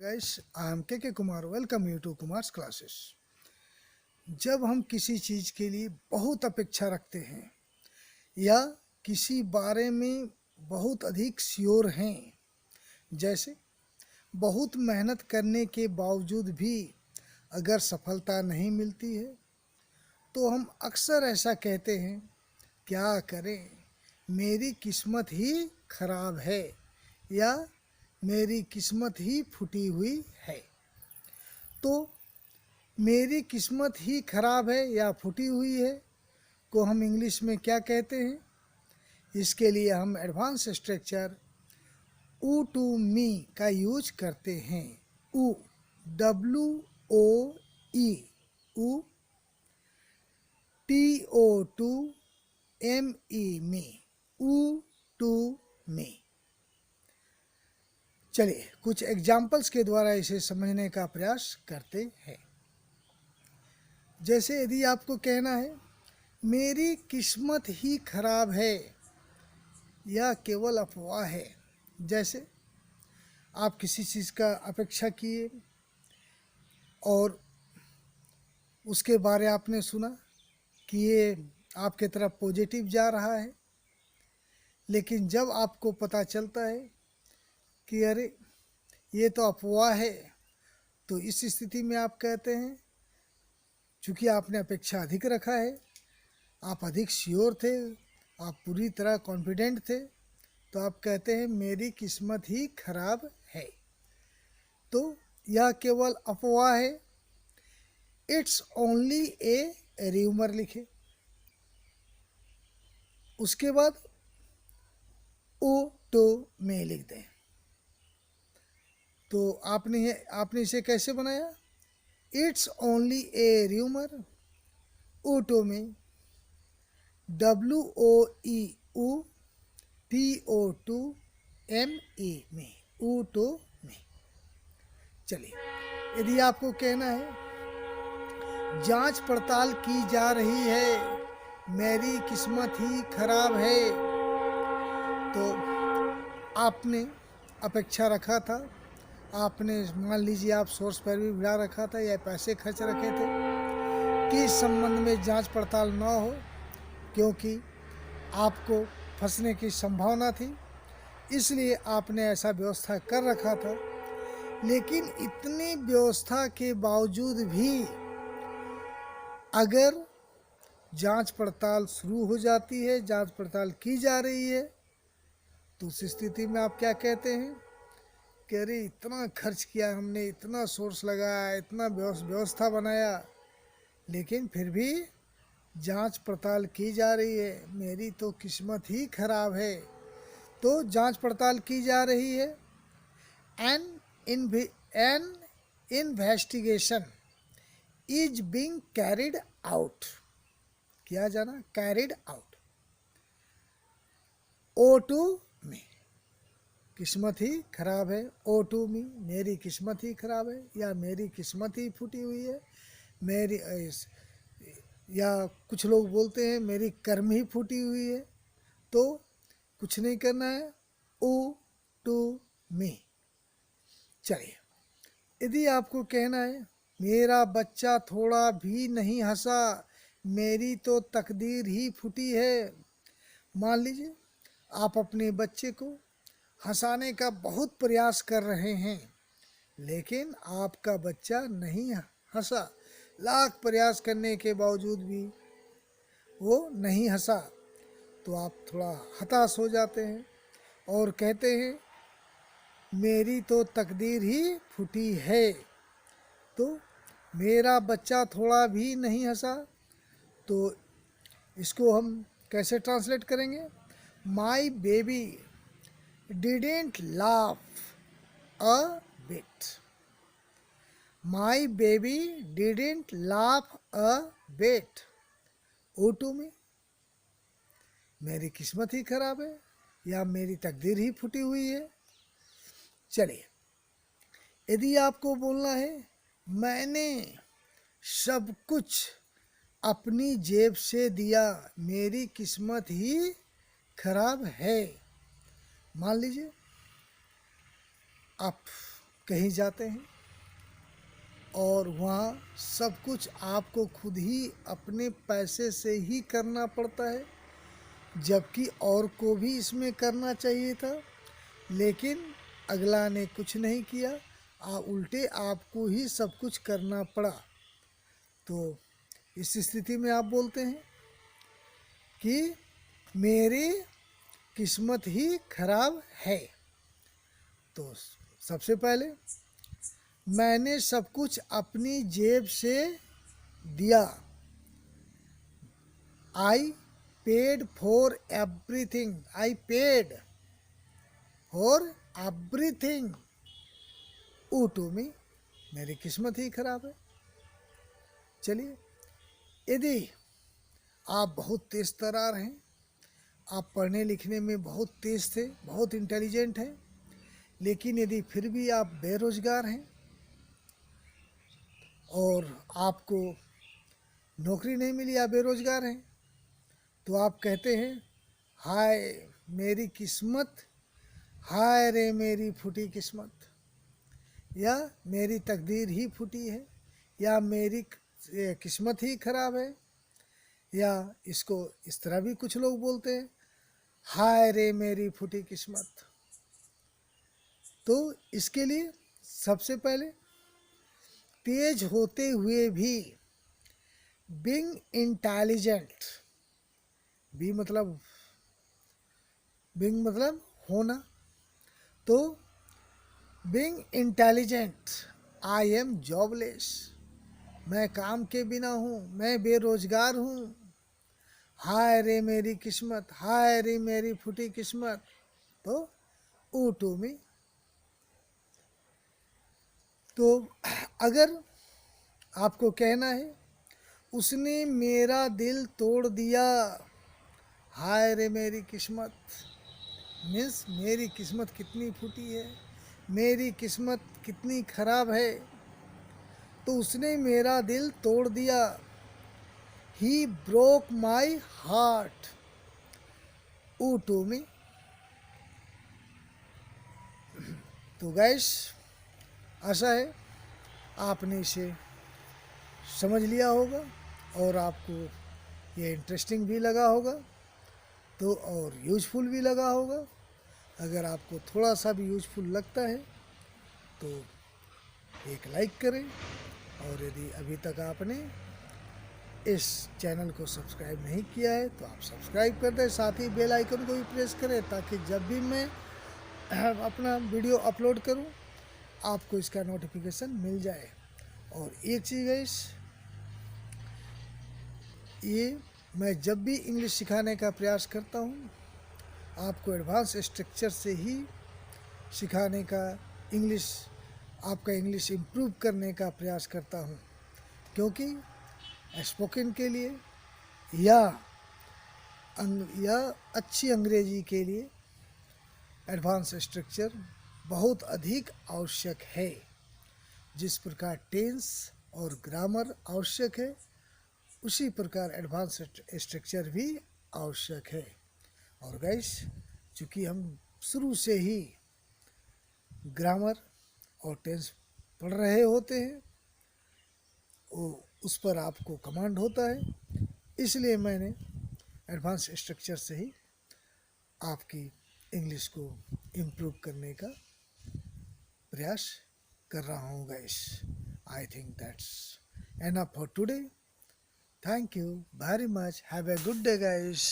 Guys, I am KK Kumar. Welcome you to Kumar's classes. जब हम किसी चीज़ के लिए बहुत अपेक्षा रखते हैं या किसी बारे में बहुत अधिक श्योर हैं, जैसे बहुत मेहनत करने के बावजूद भी अगर सफलता नहीं मिलती है तो हम अक्सर ऐसा कहते हैं, क्या करें, मेरी किस्मत ही खराब है या मेरी किस्मत ही फूटी हुई है। तो मेरी किस्मत ही खराब है या फूटी हुई है को हम इंग्लिश में क्या कहते हैं? इसके लिए हम एडवांस स्ट्रक्चर ऊ टू मी का यूज करते हैं। ऊ, WOE, ऊ, TO2ME, में, ऊ टू मी। चलिए कुछ एग्जाम्पल्स के द्वारा इसे समझने का प्रयास करते हैं। जैसे यदि आपको कहना है मेरी किस्मत ही खराब है या केवल अफवाह है, जैसे आप किसी चीज़ का अपेक्षा किए और उसके बारे आपने सुना कि ये आपके तरफ पॉजिटिव जा रहा है, लेकिन जब आपको पता चलता है कि अरे ये तो अफवाह है, तो इस स्थिति में आप कहते हैं, चूँकि आपने अपेक्षा अधिक रखा है, आप अधिक श्योर थे, आप पूरी तरह कॉन्फिडेंट थे, तो आप कहते हैं मेरी किस्मत ही खराब है। तो यह केवल अफवाह है, इट्स ओनली ए र्यूमर लिखे। उसके बाद ओ तो में लिख दें। तो आपने इसे कैसे बनाया? इट्स ओनली ए र्यूमर, ओटो में, WOEUTO2ME में, ऊटो में। चलिए यदि आपको कहना है जांच पड़ताल की जा रही है, मेरी किस्मत ही खराब है, तो आपने अपेक्षा रखा था, आपने मान लीजिए आप सोर्स पर भी भिड़ा रखा था या पैसे खर्च रखे थे कि इस संबंध में जांच पड़ताल ना हो, क्योंकि आपको फंसने की संभावना थी, इसलिए आपने ऐसा व्यवस्था कर रखा था। लेकिन इतनी व्यवस्था के बावजूद भी अगर जांच पड़ताल शुरू हो जाती है, जांच पड़ताल की जा रही है, तो उस स्थिति में आप क्या कहते हैं कि अरे इतना खर्च किया हमने, इतना सोर्स लगाया, इतना व्यवस्था बनाया, लेकिन फिर भी जांच पड़ताल की जा रही है, मेरी तो किस्मत ही खराब है। तो जांच पड़ताल की जा रही है, N investigation is being carried out, किया जाना, कैरिड आउट। O2 में, किस्मत ही खराब है, O2 में, मेरी किस्मत ही खराब है या मेरी किस्मत ही फूटी हुई है, मेरी, या कुछ लोग बोलते हैं मेरी कर्म ही फूटी हुई है। तो कुछ नहीं करना है, O2 में। चलिए यदि आपको कहना है मेरा बच्चा थोड़ा भी नहीं हंसा, मेरी तो तकदीर ही फूटी है। मान लीजिए आप अपने बच्चे को हंसाने का बहुत प्रयास कर रहे हैं, लेकिन आपका बच्चा नहीं हंसा, लाख प्रयास करने के बावजूद भी वो नहीं हंसा, तो आप थोड़ा हताश हो जाते हैं और कहते हैं मेरी तो तकदीर ही फूटी है। तो मेरा बच्चा थोड़ा भी नहीं हंसा, तो इसको हम कैसे ट्रांसलेट करेंगे? My baby didn't laugh a bit, my baby didn't laugh a bit. O2 में, मेरी किस्मत ही खराब है या मेरी तकदीर ही फूटी हुई है। चलिए यदि आपको बोलना है मैंने सब कुछ अपनी जेब से दिया, मेरी किस्मत ही खराब है। मान लीजिए आप कहीं जाते हैं और वहाँ सब कुछ आपको खुद ही अपने पैसे से ही करना पड़ता है, जबकि और को भी इसमें करना चाहिए था, लेकिन अगला ने कुछ नहीं किया, उल्टे आपको ही सब कुछ करना पड़ा। तो इस स्थिति में आप बोलते हैं कि मेरी किस्मत ही खराब है। तो सबसे पहले मैंने सब कुछ अपनी जेब से दिया। I paid for everything. I paid for everything ऊ टू मी। मेरी किस्मत ही खराब है। चलिए, यदि आप बहुत तेज तर्रार हैं, आप पढ़ने लिखने में बहुत तेज थे, बहुत इंटेलिजेंट हैं, लेकिन यदि फिर भी आप बेरोजगार हैं और आपको नौकरी नहीं मिली, आप बेरोजगार हैं, तो आप कहते हैं हाय मेरी किस्मत, हाय रे मेरी फूटी किस्मत, या मेरी तकदीर ही फूटी है, या मेरी किस्मत ही खराब है, या इसको इस तरह भी कुछ लोग बोलते हैं, हाय रे मेरी फूटी किस्मत। तो इसके लिए सबसे पहले तेज होते हुए भी बीइंग इंटेलिजेंट, बी मतलब बीइंग मतलब होना, तो being intelligent I am jobless, मैं काम के बिना हूँ, मैं बेरोजगार हूँ। हाय रे मेरी किस्मत, हाय रे मेरी फूटी किस्मत। तो ऊ टू मी। तो अगर आपको कहना है उसने मेरा दिल तोड़ दिया, हाय रे मेरी किस्मत, मीन्स मेरी किस्मत कितनी फूटी है, मेरी किस्मत कितनी खराब है। तो उसने मेरा दिल तोड़ दिया, ही ब्रोक माई हार्ट ऊ टू मी। तो गैस, आशा है आपने इसे समझ लिया होगा और आपको ये इंटरेस्टिंग भी लगा होगा, तो और यूजफुल भी लगा होगा। अगर आपको थोड़ा सा भी यूजफुल लगता है तो एक लाइक करें, और यदि अभी तक आपने इस चैनल को सब्सक्राइब नहीं किया है तो आप सब्सक्राइब कर दें, साथ ही बेल आइकन को भी प्रेस करें, ताकि जब भी मैं अपना वीडियो अपलोड करूं आपको इसका नोटिफिकेशन मिल जाए। और एक चीज़ है, ये मैं जब भी इंग्लिश सिखाने का प्रयास करता हूँ आपको एडवांस स्ट्रक्चर से ही सिखाने का, आपका इंग्लिश इम्प्रूव करने का प्रयास करता हूँ, क्योंकि स्पोकन के लिए या अच्छी अंग्रेजी के लिए एडवांस स्ट्रक्चर बहुत अधिक आवश्यक है। जिस प्रकार टेंस और ग्रामर आवश्यक है, उसी प्रकार एडवांस स्ट्रक्चर भी आवश्यक है। और गाइस, चूँकि हम शुरू से ही ग्रामर और टेंस पढ़ रहे होते हैं, वो उस पर आपको कमांड होता है, इसलिए मैंने एडवांस स्ट्रक्चर से ही आपकी इंग्लिश को इम्प्रूव करने का प्रयास कर रहा हूँ guys. I think that's enough for today. Thank you very much. Have a good day, guys.